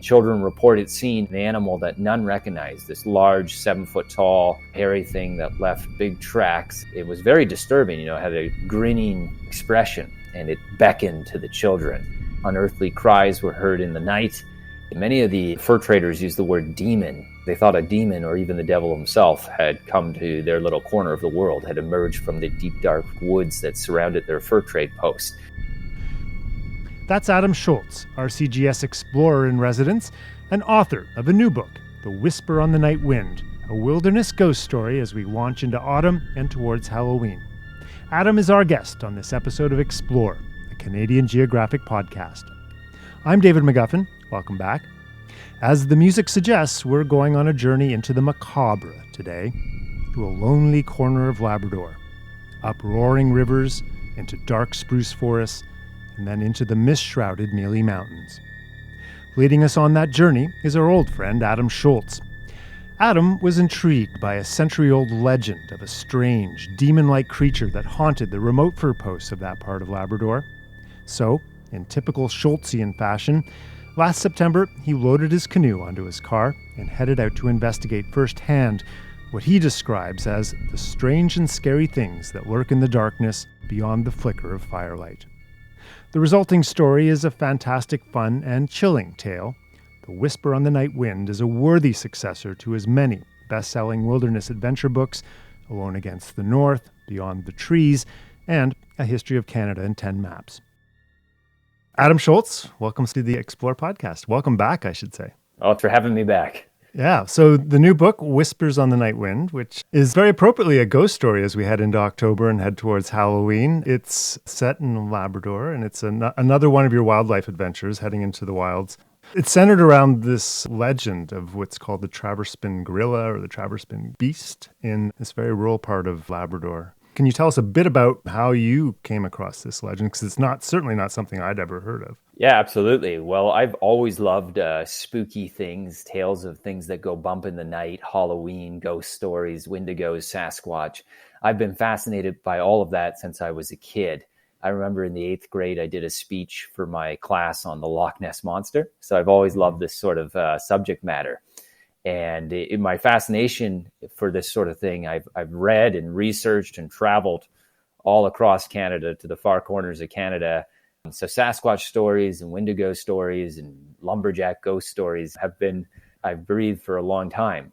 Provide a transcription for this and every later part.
Children reported seeing an animal that none recognized, this large 7-foot-tall hairy thing that left big tracks. It was very disturbing, had a grinning expression, and it beckoned to the children. Unearthly cries were heard in the night. Many of the fur traders used the word demon. They thought a demon, or even the devil himself, had come to their little corner of the world, had emerged from the deep, dark woods that surrounded their fur trade post. That's Adam Shoalts, RCGS Explorer-in-Residence, and author of a new book, The Whisper on the Night Wind, a wilderness ghost story as we launch into autumn and towards Halloween. Adam is our guest on this episode of Explore, a Canadian Geographic podcast. I'm David McGuffin. Welcome back. As the music suggests, we're going on a journey into the macabre today, to a lonely corner of Labrador, up roaring rivers, into dark spruce forests, and then into the mist-shrouded Mealy Mountains. Leading us on that journey is our old friend Adam Shoalts. Adam was intrigued by a century-old legend of a strange, demon-like creature that haunted the remote fur posts of that part of Labrador. So, in typical Shoaltsian fashion, last September he loaded his canoe onto his car and headed out to investigate firsthand what he describes as the strange and scary things that lurk in the darkness beyond the flicker of firelight. The resulting story is a fantastic, fun, and chilling tale. The Whisper on the Night Wind is a worthy successor to his many best-selling wilderness adventure books, Alone Against the North, Beyond the Trees, and A History of Canada in 10 Maps. Adam Shoalts, welcome to the Explore podcast. Welcome back, I should say. Oh, for having me back. Yeah, so the new book, Whispers on the Night Wind, which is very appropriately a ghost story as we head into October and head towards Halloween. It's set in Labrador, and it's another one of your wildlife adventures heading into the wilds. It's centered around this legend of what's called the Traverspine Gorilla or the Traverspine Beast in this very rural part of Labrador. Can you tell us a bit about how you came across this legend? Because it's certainly not something I'd ever heard of. Yeah, absolutely. Well, I've always loved spooky things, tales of things that go bump in the night, Halloween, ghost stories, Wendigos, Sasquatch. I've been fascinated by all of that since I was a kid. I remember in the 8th grade, I did a speech for my class on the Loch Ness Monster. So I've always loved this sort of subject matter. And in my fascination for this sort of thing, I've read and researched and traveled all across Canada to the far corners of Canada. So Sasquatch stories and Wendigo stories and lumberjack ghost stories I've breathed for a long time.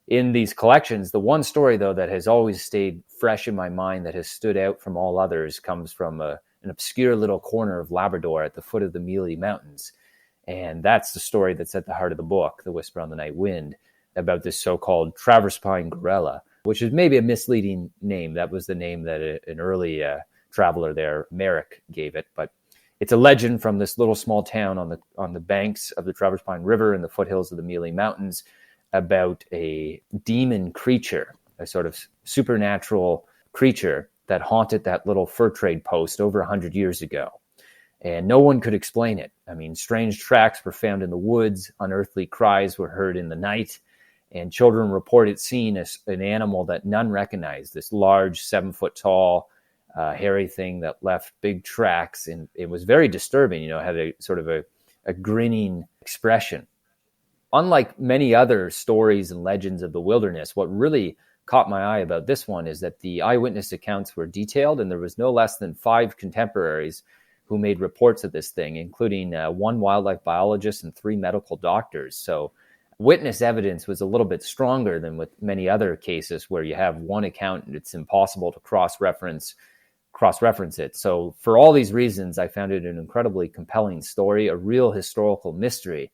In these collections, the one story, though, that has always stayed fresh in my mind, that has stood out from all others, comes from an obscure little corner of Labrador at the foot of the Mealy Mountains. And that's the story that's at the heart of the book, The Whisper on the Night Wind, about this so-called Traverspine Gorilla, which is maybe a misleading name. That was the name that an early traveler there, Merrick, gave it. But it's a legend from this little small town on the banks of the Traverspine River in the foothills of the Mealy Mountains about a demon creature, a sort of supernatural creature that haunted that little fur trade post over 100 years ago. And no one could explain it. I mean, strange tracks were found in the woods, unearthly cries were heard in the night, and children reported seeing an animal that none recognized, this large 7-foot-tall hairy thing that left big tracks, and it was very disturbing, had a sort of a grinning expression. Unlike many other stories and legends of the wilderness, what really caught my eye about this one is that the eyewitness accounts were detailed, and there was no less than 5 contemporaries who made reports of this thing, including 1 wildlife biologist and 3 medical doctors. So witness evidence was a little bit stronger than with many other cases where you have one account and it's impossible to cross-reference it. So for all these reasons, I found it an incredibly compelling story, a real historical mystery,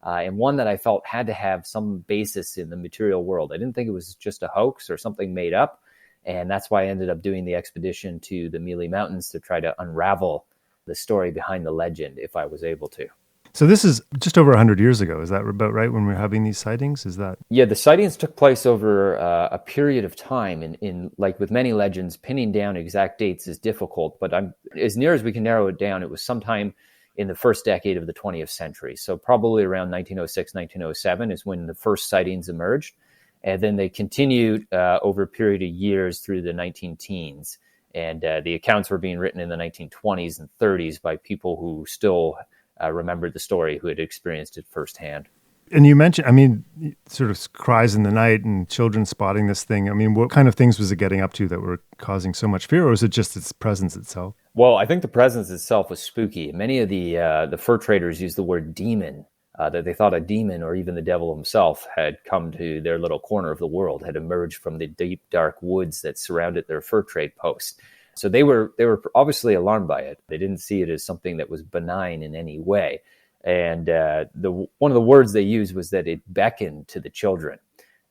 and one that I felt had to have some basis in the material world. I didn't think it was just a hoax or something made up, and that's why I ended up doing the expedition to the Mealy Mountains to try to unravel the story behind the legend, if I was able to. So this is just over 100 years ago. Is that about right when we're having these sightings? Is that? Yeah, the sightings took place over a period of time. In like with many legends, pinning down exact dates is difficult, but as near as we can narrow it down, it was sometime in the first decade of the 20th century. So probably around 1906, 1907 is when the first sightings emerged. And then they continued over a period of years through the 19-teens. And the accounts were being written in the 1920s and 30s by people who still remembered the story, who had experienced it firsthand. And you mentioned, I mean, sort of cries in the night and children spotting this thing. I mean, what kind of things was it getting up to that were causing so much fear, or was it just its presence itself? Well, I think the presence itself was spooky. Many of the fur traders used the word demon, that they thought a demon or even the devil himself had come to their little corner of the world, had emerged from the deep, dark woods that surrounded their fur trade post. So they were obviously alarmed by it. They didn't see it as something that was benign in any way. And one of the words they used was that it beckoned to the children.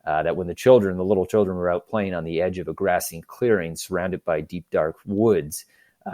That when the little children were out playing on the edge of a grassy clearing surrounded by deep, dark woods,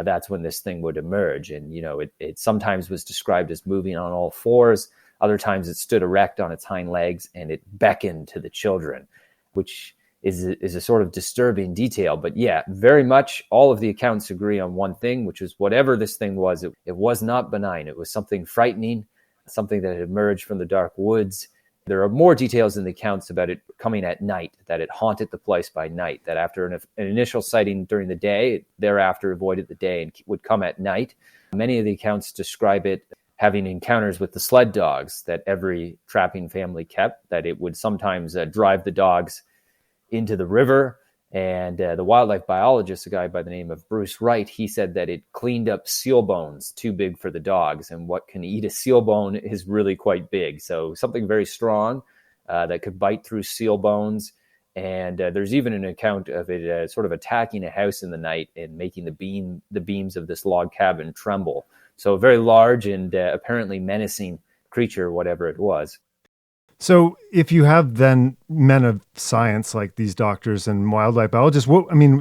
that's when this thing would emerge. And, it sometimes was described as moving on all fours. Other times it stood erect on its hind legs and it beckoned to the children, which is a sort of disturbing detail. But yeah, very much all of the accounts agree on one thing, which is whatever this thing was, it was not benign. It was something frightening, something that had emerged from the dark woods. There are more details in the accounts about it coming at night, that it haunted the place by night, that after an initial sighting during the day, it thereafter avoided the day and would come at night. Many of the accounts describe it having encounters with the sled dogs that every trapping family kept, that it would sometimes drive the dogs into the river. And the wildlife biologist, a guy by the name of Bruce Wright, he said that it cleaned up seal bones too big for the dogs. And what can eat a seal bone is really quite big. So something very strong that could bite through seal bones. And there's even an account of it sort of attacking a house in the night and making the beams of this log cabin tremble. So a very large and apparently menacing creature, whatever it was. So if you have then men of science like these doctors and wildlife biologists,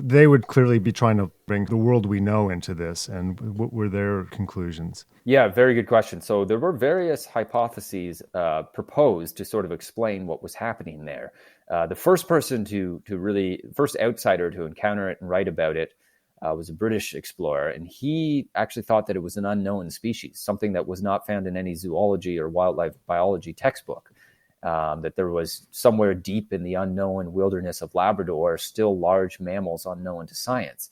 they would clearly be trying to bring the world we know into this. And what were their conclusions? Yeah, very good question. So there were various hypotheses proposed to sort of explain what was happening there. The first person first outsider to encounter it and write about it was a British explorer. And he actually thought that it was an unknown species, something that was not found in any zoology or wildlife biology textbook. That there was somewhere deep in the unknown wilderness of Labrador still large mammals unknown to science.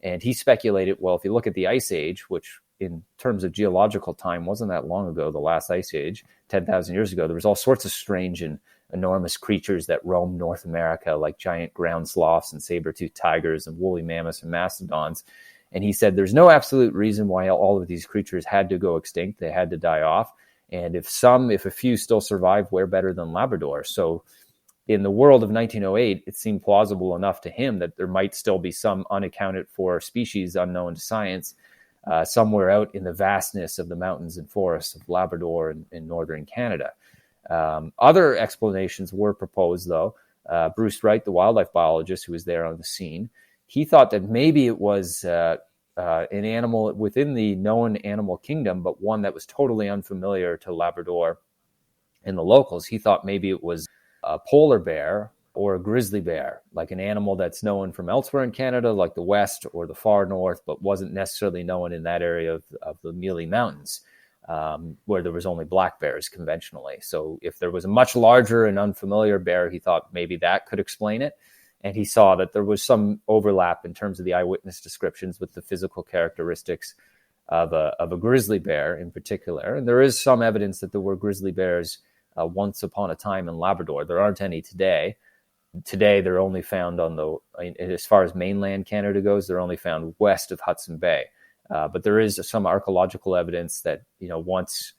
And he speculated, well, if you look at the Ice Age, which in terms of geological time wasn't that long ago, the last Ice Age, 10,000 years ago, there was all sorts of strange and enormous creatures that roamed North America, like giant ground sloths and saber-toothed tigers and woolly mammoths and mastodons. And he said there's no absolute reason why all of these creatures had to go extinct. They had to die off. And if a few still survive, where better than Labrador? So in the world of 1908, it seemed plausible enough to him that there might still be some unaccounted for species unknown to science somewhere out in the vastness of the mountains and forests of Labrador and northern Canada. Other explanations were proposed, though. Bruce Wright, the wildlife biologist who was there on the scene, he thought that maybe it was an animal within the known animal kingdom, but one that was totally unfamiliar to Labrador and the locals. He thought maybe it was a polar bear or a grizzly bear, like an animal that's known from elsewhere in Canada, like the West or the far north, but wasn't necessarily known in that area of the Mealy Mountains, where there was only black bears conventionally. So if there was a much larger and unfamiliar bear, he thought maybe that could explain it. And he saw that there was some overlap in terms of the eyewitness descriptions with the physical characteristics of a grizzly bear in particular. And there is some evidence that there were grizzly bears once upon a time in Labrador. There aren't any today. Today, they're only found as far as mainland Canada goes, they're only found west of Hudson Bay. But there is some archaeological evidence that, once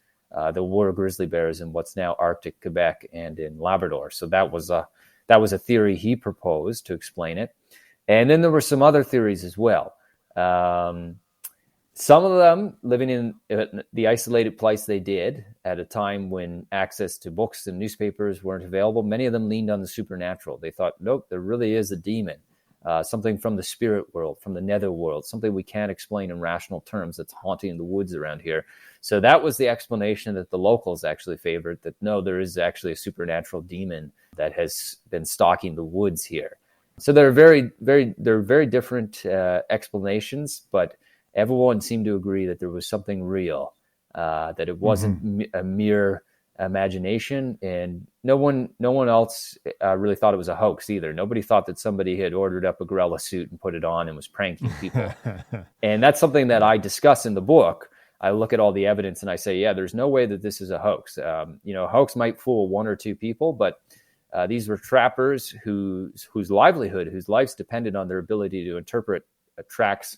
there were grizzly bears in what's now Arctic Quebec and in Labrador. So that was a theory he proposed to explain it. And then there were some other theories as well. Some of them living in the isolated place they did at a time when access to books and newspapers weren't available. Many of them leaned on the supernatural. They thought, nope, there really is a demon, something from the spirit world, from the nether world, something we can't explain in rational terms that's haunting the woods around here. So that was the explanation that the locals actually favored, that no, there is actually a supernatural demon that has been stalking the woods here. So there are very different explanations, but everyone seemed to agree that there was something real, that it wasn't a mere imagination, and no one else really thought it was a hoax either. Nobody thought that somebody had ordered up a gorilla suit and put it on and was pranking people. And that's something that I discuss in the book. I look at all the evidence and I say, yeah, there's no way that this is a hoax. A hoax might fool one or two people, but these were trappers whose livelihood, whose lives depended on their ability to interpret tracks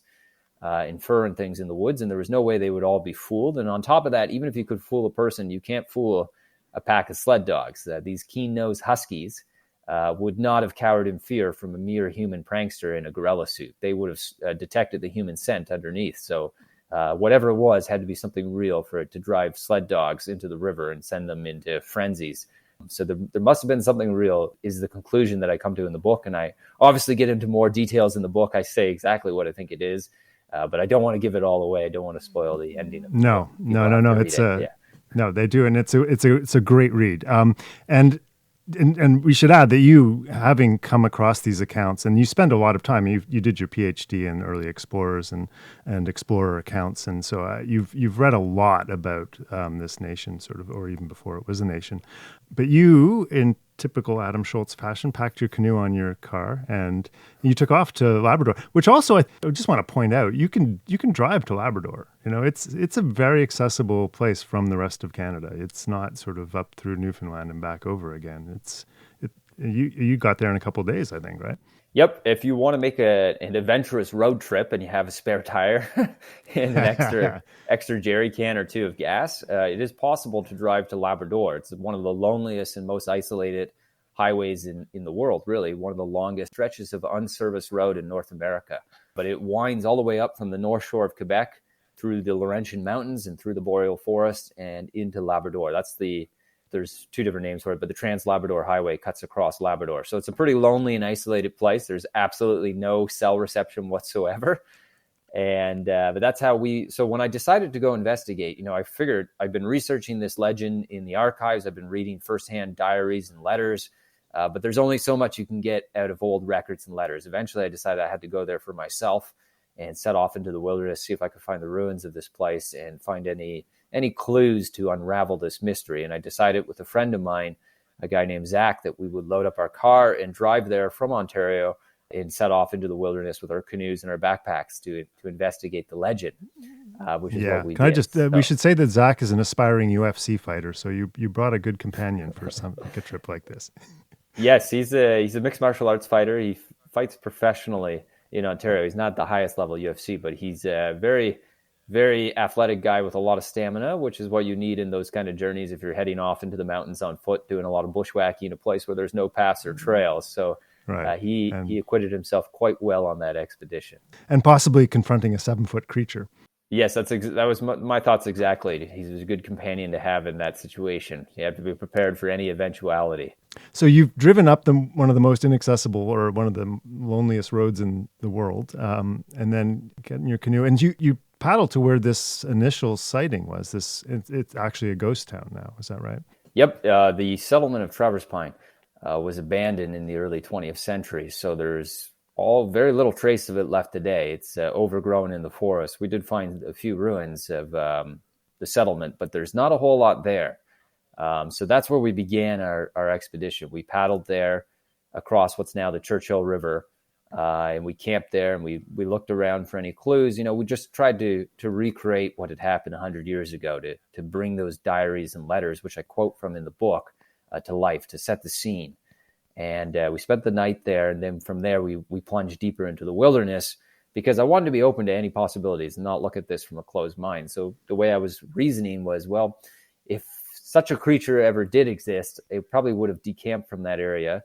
in fur and things in the woods, and there was no way they would all be fooled. And on top of that, even if you could fool a person, you can't fool a pack of sled dogs. These keen-nosed huskies would not have cowered in fear from a mere human prankster in a gorilla suit. They would have detected the human scent underneath. So whatever it was had to be something real for it to drive sled dogs into the river and send them into frenzies. So there must have been something real, is the conclusion that I come to in the book. And I obviously get into more details in the book. I say exactly what I think it is, but I don't want to give it all away. I don't want to spoil the ending of the book. No. No, they do, and it's a great read. And we should add that you, having come across these accounts, and you spend a lot of time. You did your PhD in early explorers and explorer accounts, and so you've read a lot about this nation, sort of, or even before it was a nation. But you, in typical Adam Shoalts fashion, packed your canoe on your car and you took off to Labrador. Which also, I just want to point out, you can drive to Labrador. It's a very accessible place from the rest of Canada. It's not sort of up through Newfoundland and back over again. You got there in a couple of days, I think, right? Yep. If you want to make an adventurous road trip and you have a spare tire and an extra jerry can or two of gas, it is possible to drive to Labrador. It's one of the loneliest and most isolated highways in the world, really. One of the longest stretches of unserviced road in North America. But it winds all the way up from the north shore of Quebec through the Laurentian Mountains and through the Boreal Forest and into Labrador. There's two different names for it, but the Trans-Labrador Highway cuts across Labrador. So it's a pretty lonely and isolated place. There's absolutely no cell reception whatsoever. But that's how so when I decided to go investigate, I figured I've been researching this legend in the archives. I've been reading firsthand diaries and letters, but there's only so much you can get out of old records and letters. Eventually I decided I had to go there for myself and set off into the wilderness, see if I could find the ruins of this place and find any clues to unravel this mystery. And I decided with a friend of mine, a guy named Zach, that we would load up our car and drive there from Ontario and set off into the wilderness with our canoes and our backpacks to investigate the legend, which is what we did. We should say that Zach is an aspiring UFC fighter, so you brought a good companion for a trip like this. Yes, he's a mixed martial arts fighter. He fights professionally in Ontario. He's not the highest level UFC, but he's a very, very athletic guy with a lot of stamina, which is what you need in those kind of journeys if you're heading off into the mountains on foot, doing a lot of bushwhacking in a place where there's no paths or trails. So he acquitted himself quite well on that expedition. And possibly confronting a 7-foot creature. Yes, that was my thoughts exactly. He's a good companion to have in that situation. You have to be prepared for any eventuality. So you've driven up one of the most inaccessible or one of the loneliest roads in the world, and then get in your canoe. And you paddle to where this initial sighting was. It's actually a ghost town now. Is that right? Yep. The settlement of Traverspine was abandoned in the early 20th century. So there's very little trace of it left today. It's overgrown in the forest. We did find a few ruins of the settlement, but there's not a whole lot there. So that's where we began our expedition. We paddled there across what's now the Churchill River, and we camped there, and we looked around for any clues. We just tried to recreate what had happened 100 years ago, to bring those diaries and letters, which I quote from in the book, to life, to set the scene. And we spent the night there, and then from there we plunged deeper into the wilderness because I wanted to be open to any possibilities and not look at this from a closed mind. So the way I was reasoning was, well, if such a creature ever did exist, it probably would have decamped from that area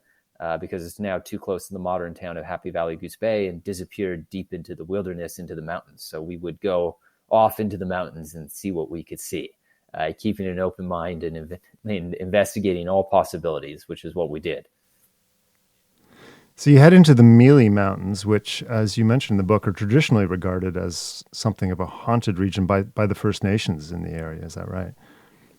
because it's now too close to the modern town of Happy Valley Goose Bay and disappeared deep into the wilderness, into the mountains. So we would go off into the mountains and see what we could see, keeping an open mind and investigating all possibilities, which is what we did. So you head into the Mealy Mountains, which, as you mentioned in the book, are traditionally regarded as something of a haunted region by the First Nations in the area. Is that right?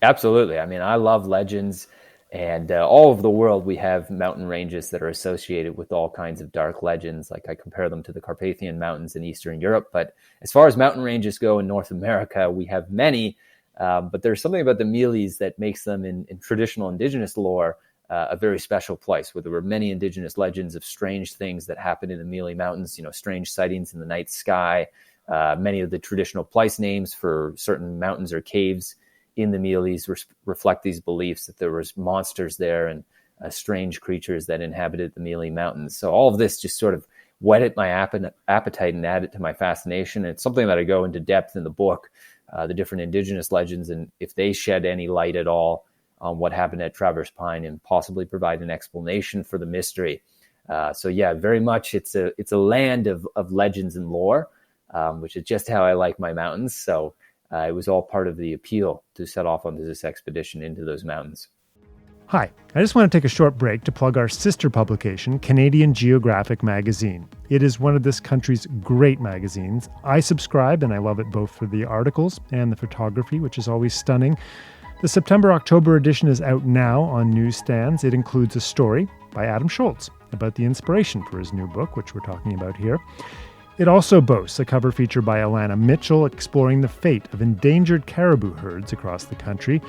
Absolutely. I mean, I love legends, and all over the world we have mountain ranges that are associated with all kinds of dark legends. Like I compare them to the Carpathian Mountains in Eastern Europe. But as far as mountain ranges go in North America, we have many, but there's something about the Mealys that makes them in traditional Indigenous lore a very special place, where there were many Indigenous legends of strange things that happened in the Mealy Mountains, strange sightings in the night sky, Many of the traditional place names for certain mountains or caves in the Mealys reflect these beliefs that there was monsters there and strange creatures that inhabited the Mealy Mountains. So all of this just sort of whetted my appetite and added to my fascination. It's something that I go into depth in the book, the different indigenous legends, and if they shed any light at all on what happened at Traverspine and possibly provide an explanation for the mystery. So yeah, very much it's a land of legends and lore, which is just how I like my mountains. So it was all part of the appeal to set off onto this expedition into those mountains. Hi, I just want to take a short break to plug our sister publication, Canadian Geographic Magazine. It is one of this country's great magazines. I subscribe, and I love it both for the articles and the photography, which is always stunning. The September-October edition is out now on newsstands. It includes a story by Adam Shoalts about the inspiration for his new book, which we're talking about here. It also boasts a cover feature by Alana Mitchell exploring the fate of endangered caribou herds across the country.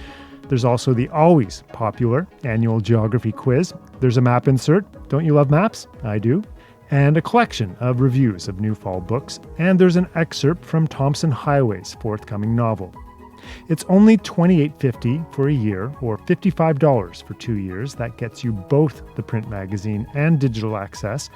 There's also the always popular annual geography quiz. There's a map insert. Don't you love maps? I do. And a collection of reviews of new fall books. And there's an excerpt from Thompson Highway's forthcoming novel. It's only $28.50 for a year or $55 for 2 years. That gets you both the print magazine and digital access.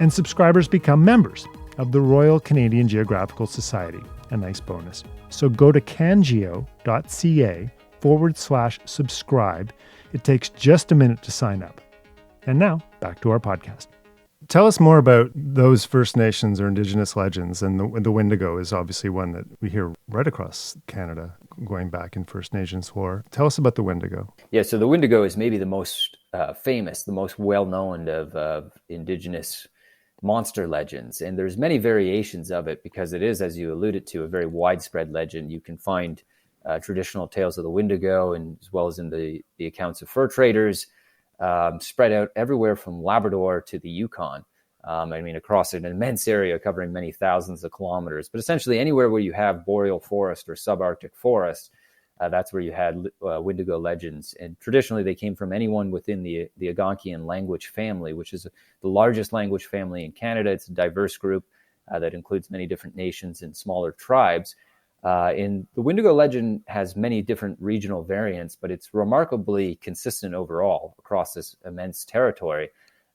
And subscribers become members of the Royal Canadian Geographical Society. A nice bonus. So go to cangeo.ca/subscribe. It takes just a minute to sign up. And now, back to our podcast. Tell us more about those First Nations or Indigenous legends. And the Wendigo is obviously one that we hear right across Canada going back in First Nations lore. Tell us about the Wendigo. Yeah, so the Wendigo is maybe the most famous, the most well-known of Indigenous monster legends. And there's many variations of it because it is, as you alluded to, a very widespread legend. You can find traditional tales of the Wendigo, and as well as in the accounts of fur traders, spread out everywhere from Labrador to the Yukon. Across an immense area covering many thousands of kilometers. But essentially anywhere where you have boreal forest or subarctic forest, that's where you had Wendigo legends. And traditionally they came from anyone within the Algonquian language family, which is the largest language family in Canada. It's a diverse group that includes many different nations and smaller tribes. And the Wendigo legend has many different regional variants, but it's remarkably consistent overall across this immense territory.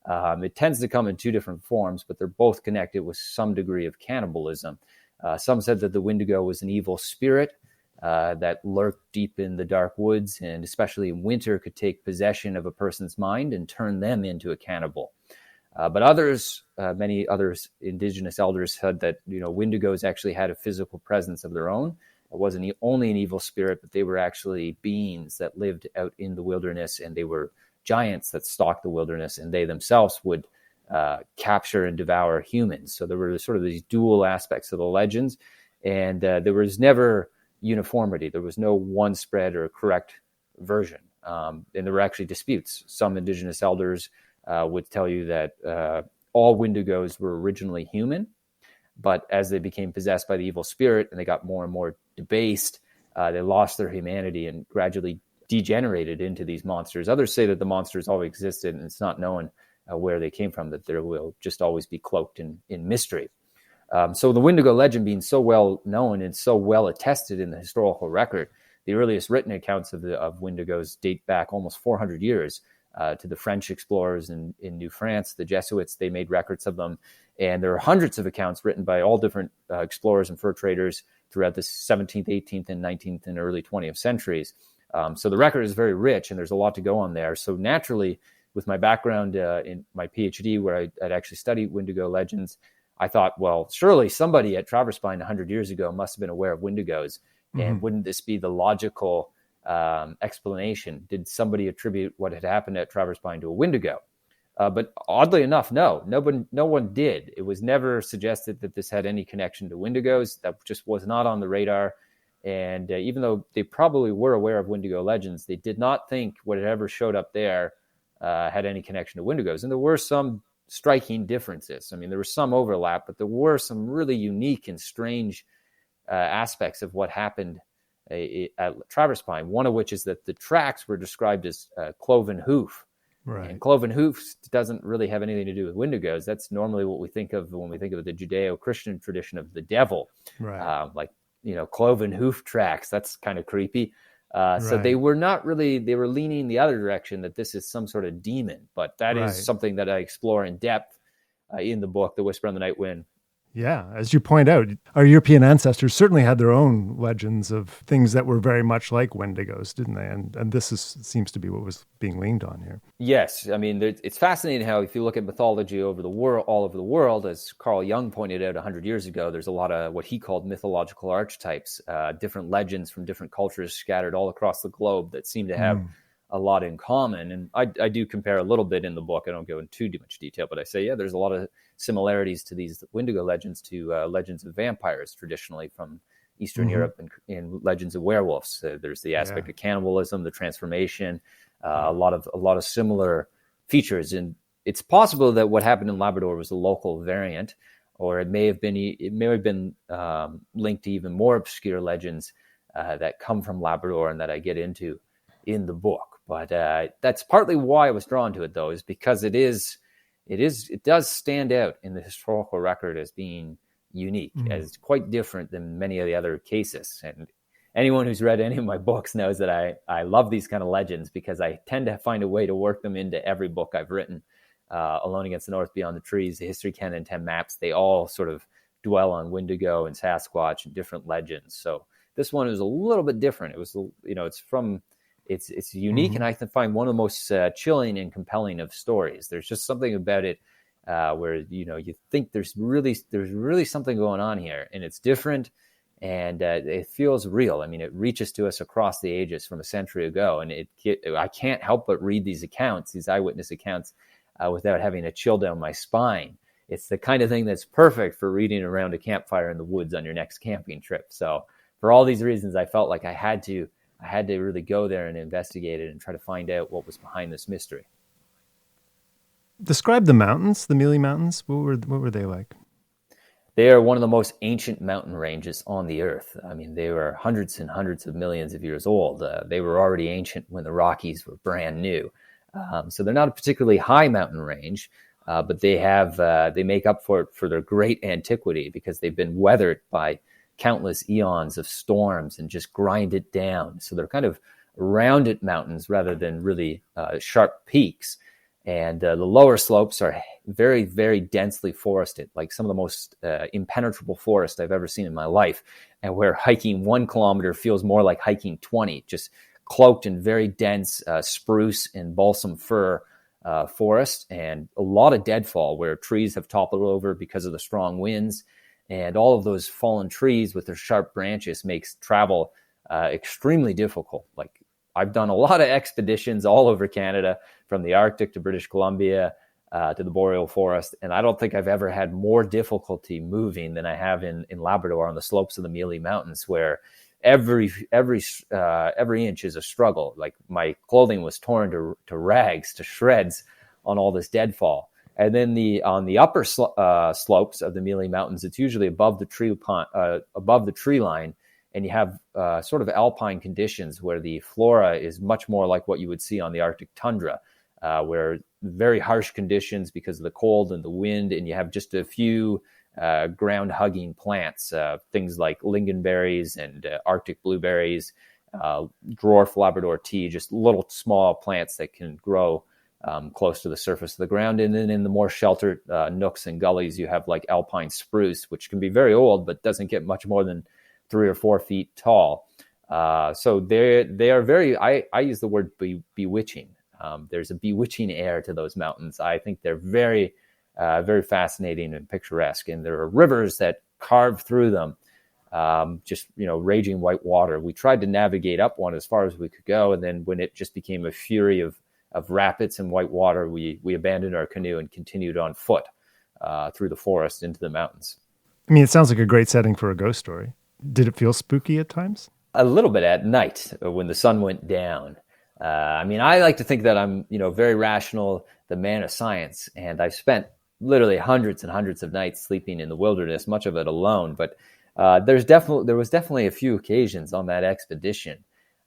It tends to come in two different forms, but they're both connected with some degree of cannibalism. Some said that the Wendigo was an evil spirit that lurked deep in the dark woods, and especially in winter could take possession of a person's mind and turn them into a cannibal. But many others, Indigenous elders said that, Wendigos actually had a physical presence of their own. It wasn't only an evil spirit, but they were actually beings that lived out in the wilderness, and they were giants that stalked the wilderness, and they themselves would capture and devour humans. So there were sort of these dual aspects of the legends, and there was never uniformity. There was no one spread or correct version. And there were actually disputes. Some Indigenous elders would tell you that all Wendigos were originally human, but as they became possessed by the evil spirit and they got more and more debased, they lost their humanity and gradually degenerated into these monsters. Others say that the monsters always existed and it's not known where they came from, that they will just always be cloaked in mystery. So the Wendigo legend being so well known and so well attested in the historical record, the earliest written accounts of Wendigos date back almost 400 years. To the French explorers in New France, the Jesuits, they made records of them. And there are hundreds of accounts written by all different explorers and fur traders throughout the 17th, 18th, and 19th and early 20th centuries. So the record is very rich, and there's a lot to go on there. So naturally, with my background in my PhD, where I'd actually studied Wendigo legends, I thought, well, surely somebody at Traverspine 100 years ago must have been aware of Wendigos. Mm-hmm. And wouldn't this be the logical explanation? Did somebody attribute what had happened at Traverspine to a Wendigo? But oddly enough, no one did. It was never suggested that this had any connection to Wendigos. That just was not on the radar. And even though they probably were aware of Wendigo legends, they did not think whatever showed up there had any connection to Wendigos. And there were some striking differences. I mean, there was some overlap, but there were some really unique and strange aspects of what happened at Traverspine, one of which is that the tracks were described as cloven hoof. Right. And cloven hoofs doesn't really have anything to do with Wendigos. That's normally what we think of when we think of the Judeo-Christian tradition of the devil. Right. Like, cloven hoof tracks. That's kind of creepy. So they were not really, they were leaning the other direction, that this is some sort of demon. But that is something that I explore in depth in the book, The Whisper on the Night Wind. Yeah, as you point out, our European ancestors certainly had their own legends of things that were very much like Wendigos, didn't they? And seems to be what was being leaned on here. Yes, I mean, it's fascinating how if you look at mythology all over the world, as Carl Jung pointed out 100 years ago, there's a lot of what he called mythological archetypes, different legends from different cultures scattered all across the globe that seem to have a lot in common. And I do compare a little bit in the book. I don't go into too much detail, but I say, yeah, there's a lot of similarities to these Wendigo legends to legends of vampires traditionally from Eastern Europe and legends of werewolves. There's the aspect of cannibalism, the transformation, a lot of similar features. And it's possible that what happened in Labrador was a local variant, or it may have been linked to even more obscure legends that come from Labrador and that I get into in the book. But that's partly why I was drawn to it, though, is because it does stand out in the historical record as being unique, as quite different than many of the other cases. And anyone who's read any of my books knows that I love these kind of legends, because I tend to find a way to work them into every book I've written. Alone Against the North, Beyond the Trees, the History Canon, and 10 Maps, they all sort of dwell on Wendigo and Sasquatch and different legends. So this one is a little bit different. It was, it's unique, and I find one of the most chilling and compelling of stories. There's just something about it where you think there's really something going on here, and it's different, and it feels real. I mean, it reaches to us across the ages from a century ago, and I can't help but read these eyewitness accounts, without having a chill down my spine. It's the kind of thing that's perfect for reading around a campfire in the woods on your next camping trip. So for all these reasons, I felt like I had to really go there and investigate it and try to find out what was behind this mystery. Describe the mountains, the Mealy Mountains. What were they like? They are one of the most ancient mountain ranges on the earth. I mean, they were hundreds and hundreds of millions of years old. They were already ancient when the Rockies were brand new. So they're not a particularly high mountain range, but they make up for their great antiquity, because they've been weathered by countless eons of storms and just grind it down. So they're kind of rounded mountains rather than really sharp peaks. And the lower slopes are very, very densely forested, like some of the most impenetrable forest I've ever seen in my life. And where hiking 1 kilometer feels more like hiking 20, just cloaked in very dense spruce and balsam fir forest, and a lot of deadfall where trees have toppled over because of the strong winds. And all of those fallen trees with their sharp branches makes travel extremely difficult. Like, I've done a lot of expeditions all over Canada, from the Arctic to British Columbia to the Boreal Forest, and I don't think I've ever had more difficulty moving than I have in Labrador on the slopes of the Mealy Mountains, where every inch is a struggle. Like, my clothing was torn to rags, to shreds on all this deadfall. And then on the upper slopes of the Mealy Mountains, it's usually above the tree line, and you have sort of alpine conditions where the flora is much more like what you would see on the Arctic tundra, where very harsh conditions because of the cold and the wind, and you have just a few ground-hugging plants, things like lingonberries and Arctic blueberries, dwarf Labrador tea, just little small plants that can grow close to the surface of the ground. And then in the more sheltered nooks and gullies, you have like alpine spruce, which can be very old, but doesn't get much more than 3 or 4 feet tall. So they are very, I use the word bewitching. There's a bewitching air to those mountains. I think they're very, very fascinating and picturesque. And there are rivers that carve through them, just, raging white water. We tried to navigate up one as far as we could go. And then when it just became a fury of rapids and white water, we abandoned our canoe and continued on foot through the forest into the mountains. I mean, it sounds like a great setting for a ghost story. Did it feel spooky at times? A little bit at night when the sun went down. I like to think that I'm, very rational, the man of science, and I've spent literally hundreds and hundreds of nights sleeping in the wilderness, much of it alone. But there was definitely a few occasions on that expedition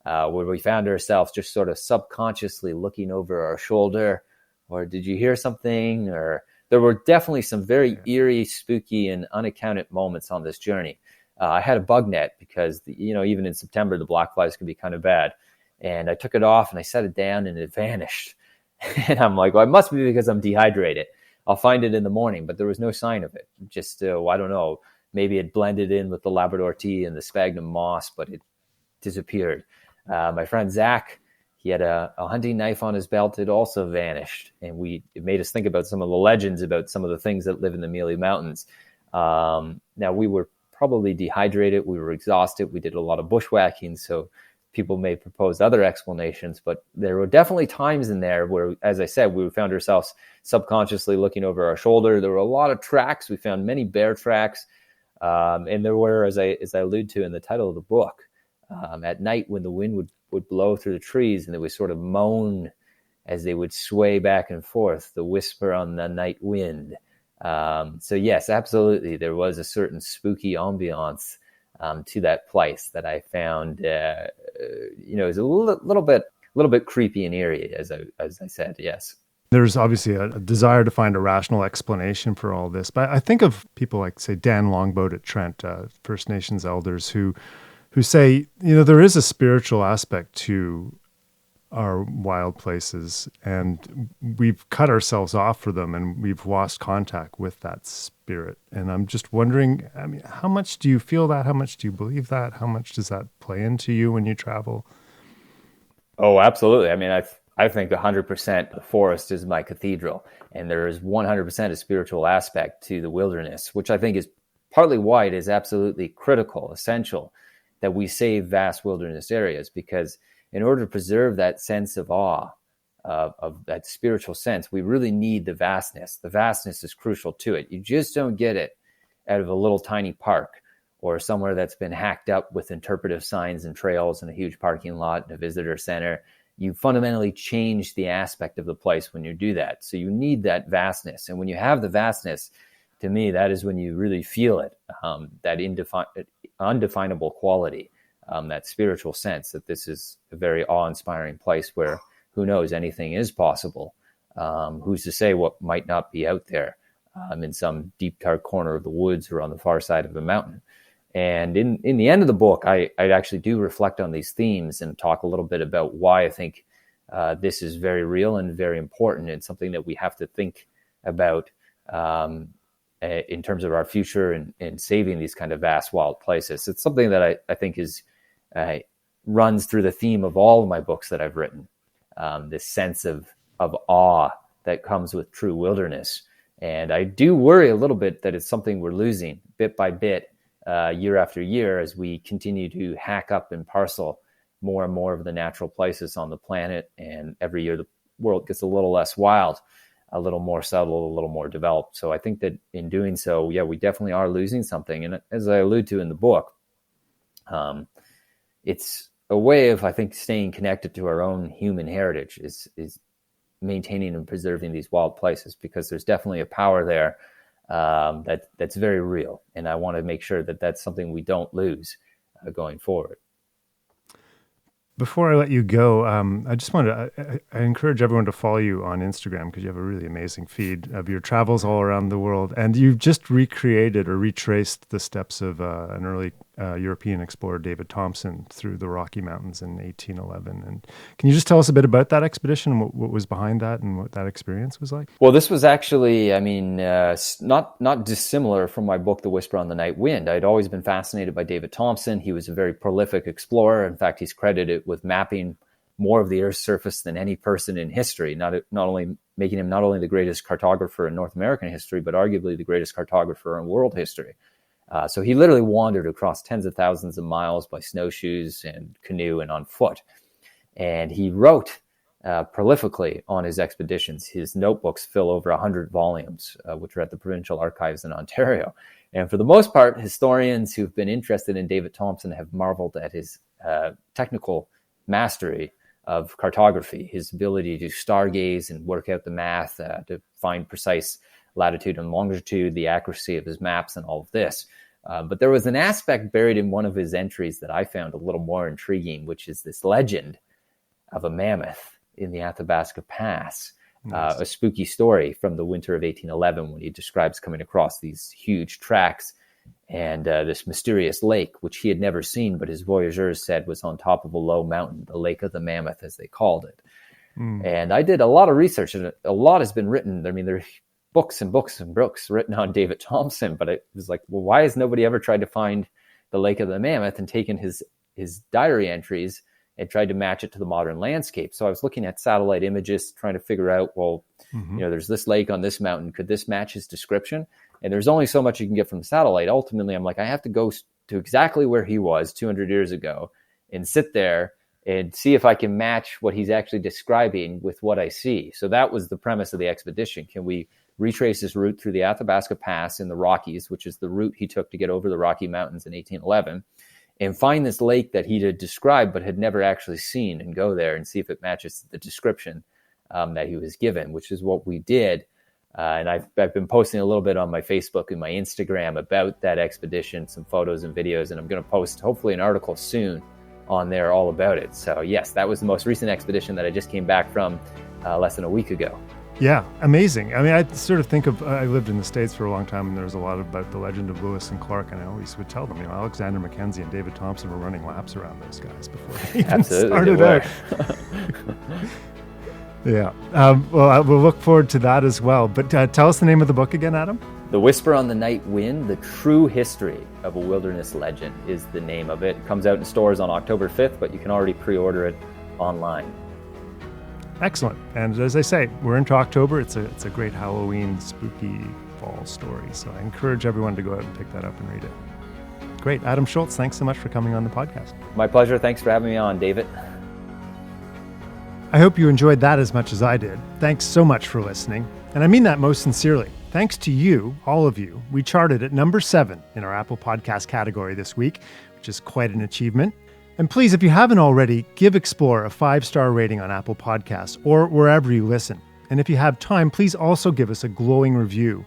where we found ourselves just sort of subconsciously looking over our shoulder, or did you hear something? Or there were definitely some very eerie, spooky, and unaccounted moments on this journey. I had a bug net because, even in September, the black flies can be kind of bad. And I took it off and I set it down and it vanished. And I'm like, well, it must be because I'm dehydrated. I'll find it in the morning, but there was no sign of it. Just, I don't know, maybe it blended in with the Labrador tea and the sphagnum moss, but it disappeared. My friend Zach, he had a hunting knife on his belt. It also vanished. And it made us think about some of the legends about some of the things that live in the Mealy Mountains. Now, we were probably dehydrated. We were exhausted. We did a lot of bushwhacking. So people may propose other explanations, but there were definitely times in there where, as I said, we found ourselves subconsciously looking over our shoulder. There were a lot of tracks. We found many bear tracks. And there were, as I allude to in the title of the book, at night when the wind would blow through the trees and they would sort of moan as they would sway back and forth, the whisper on the night wind. So yes, absolutely, there was a certain spooky ambiance to that place that I found, is a little bit creepy and eerie, as I said. Yes. There's obviously a desire to find a rational explanation for all this, but I think of people like, say, Dan Longboat at Trent, First Nations elders who say, there is a spiritual aspect to our wild places, and we've cut ourselves off for them, and we've lost contact with that spirit. And I'm just wondering, how much do you feel that? How much do you believe that? How much does that play into you when you travel? Oh, absolutely. I think 100% the forest is my cathedral, and there is 100% a spiritual aspect to the wilderness, which I think is partly why it is absolutely critical, essential, that we save vast wilderness areas, because in order to preserve that sense of awe, of that spiritual sense, we really need the vastness. The vastness is crucial to it. You just don't get it out of a little tiny park or somewhere that's been hacked up with interpretive signs and trails and a huge parking lot and a visitor center. You fundamentally change the aspect of the place when you do that. So you need that vastness. And when you have the vastness, to me, that is when you really feel it, that undefinable quality, that spiritual sense that this is a very awe-inspiring place where, who knows, anything is possible. Who's to say what might not be out there in some deep, dark corner of the woods or on the far side of the mountain. And in the end of the book, I actually do reflect on these themes and talk a little bit about why I think this is very real and very important, and something that we have to think about in terms of our future and saving these kind of vast wild places. It's something that I think is runs through the theme of all of my books that I've written, this sense of awe that comes with true wilderness. And I do worry a little bit that it's something we're losing bit by bit, year after year, as we continue to hack up and parcel more and more of the natural places on the planet. And every year the world gets a little less wild, a little more subtle, a little more developed. So I think that in doing so, yeah, we definitely are losing something. And as I allude to in the book, it's a way of, I think, staying connected to our own human heritage is maintaining and preserving these wild places, because there's definitely a power there that's very real. And I want to make sure that that's something we don't lose going forward. Before I let you go, I just wanted to I encourage everyone to follow you on Instagram, because you have a really amazing feed of your travels all around the world. And you've just recreated or retraced the steps of an early European explorer, David Thompson, through the Rocky Mountains in 1811. And can you just tell us a bit about that expedition and what was behind that and what that experience was like? Well, this was actually, not dissimilar from my book, The Whisper on the Night Wind. I'd always been fascinated by David Thompson. He was a very prolific explorer. In fact, he's credited with mapping more of the Earth's surface than any person in history, not only making him not only the greatest cartographer in North American history, but arguably the greatest cartographer in world history. So he literally wandered across tens of thousands of miles by snowshoes and canoe and on foot. And he wrote prolifically on his expeditions. His notebooks fill over 100 volumes, which are at the Provincial Archives in Ontario. And for the most part, historians who've been interested in David Thompson have marveled at his technical mastery of cartography, his ability to stargaze and work out the math to find precise latitude and longitude, the accuracy of his maps, and all of this. But there was an aspect buried in one of his entries that I found a little more intriguing, which is this legend of a mammoth in the Athabasca Pass. Nice. A spooky story from the winter of 1811 when he describes coming across these huge tracks and this mysterious lake, which he had never seen, but his voyageurs said was on top of a low mountain, the Lake of the Mammoth, as they called it. And I did a lot of research, and a lot has been written. I mean, there are books and books and books written on David Thompson, but it was like, well, why has nobody ever tried to find the Lake of the Mammoth and taken his diary entries and tried to match it to the modern landscape? So I was looking at satellite images, trying to figure out, well, there's this lake on this mountain. Could this match his description? And there's only so much you can get from the satellite. Ultimately, I'm like, I have to go to exactly where he was 200 years ago and sit there and see if I can match what he's actually describing with what I see. So that was the premise of the expedition. Can we retrace his route through the Athabasca Pass in the Rockies, which is the route he took to get over the Rocky Mountains in 1811, and find this lake that he had described but had never actually seen, and go there and see if it matches the description that he was given, which is what we did. And I've been posting a little bit on my Facebook and my Instagram about that expedition, some photos and videos, and I'm going to post hopefully an article soon on there all about it. So yes, that was the most recent expedition that I just came back from less than a week ago. Yeah, amazing. I mean, I sort of think of, I lived in the States for a long time, and there was a lot about the legend of Lewis and Clark, and I always would tell them, Alexander Mackenzie and David Thompson were running laps around those guys before they even started out. Yeah. Well, we'll look forward to that as well. But tell us the name of the book again, Adam. The Whisper on the Night Wind, The True History of a Wilderness Legend is the name of it. It comes out in stores on October 5th, but you can already pre-order it online. Excellent. And as I say, we're into October. It's a great Halloween, spooky fall story. So I encourage everyone to go out and pick that up and read it. Great. Adam Shoalts, thanks so much for coming on the podcast. My pleasure. Thanks for having me on, David. I hope you enjoyed that as much as I did. Thanks so much for listening. And I mean that most sincerely. Thanks to you, all of you. We charted at number 7 in our Apple Podcast category this week, which is quite an achievement. And please, if you haven't already, give Explore a 5-star rating on Apple Podcasts or wherever you listen. And if you have time, please also give us a glowing review.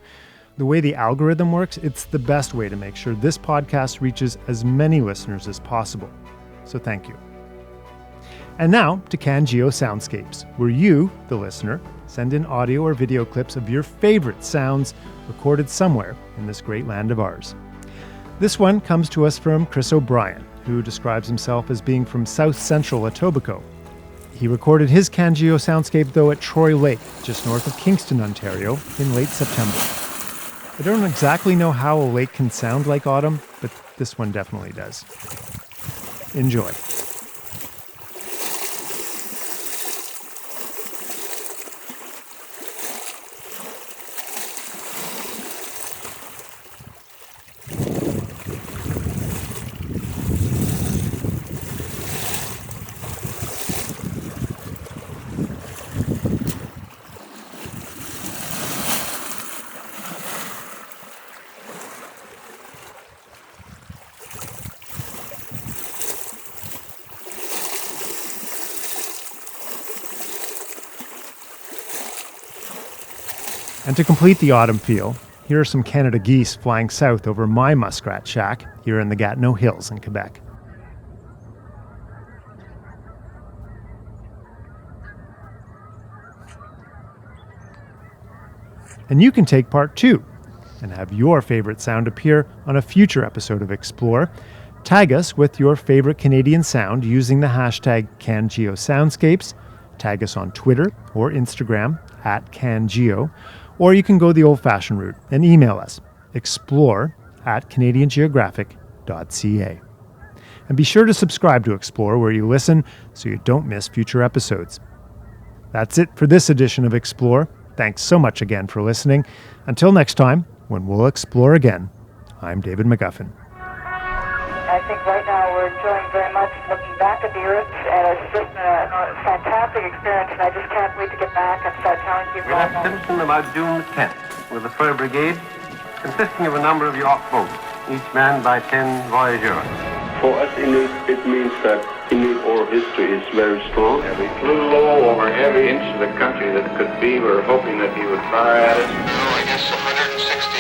The way the algorithm works, it's the best way to make sure this podcast reaches as many listeners as possible. So thank you. And now to CanGeo Soundscapes, where you, the listener, send in audio or video clips of your favorite sounds recorded somewhere in this great land of ours. This one comes to us from Chris O'Brien, who describes himself as being from South Central Etobicoke. He recorded his CanGeo soundscape, though, at Troy Lake, just north of Kingston, Ontario, in late September. I don't exactly know how a lake can sound like autumn, but this one definitely does. Enjoy. And to complete the autumn feel, here are some Canada geese flying south over my muskrat shack here in the Gatineau Hills in Quebec. And you can take part too, and have your favorite sound appear on a future episode of Explore. Tag us with your favorite Canadian sound using the hashtag CanGeoSoundscapes. Tag us on Twitter or Instagram @CanGeo. Or you can go the old-fashioned route and email us, explore@canadiangeographic.ca. And be sure to subscribe to Explore where you listen so you don't miss future episodes. That's it for this edition of Explore. Thanks so much again for listening. Until next time, when we'll explore again, I'm David McGuffin. I think right now we're enjoying very much looking back at the Earth, and it's just a fantastic experience, and I just can't wait to get back and start telling people We about left Simpson about June the 10th with the fur brigade, consisting of a number of yacht boats, each manned by 10 voyageurs. For us Inuit, it means that Inuit oral history is very strong. We flew low over every inch of the country that could be. We were hoping that he would fire at us. I guess 160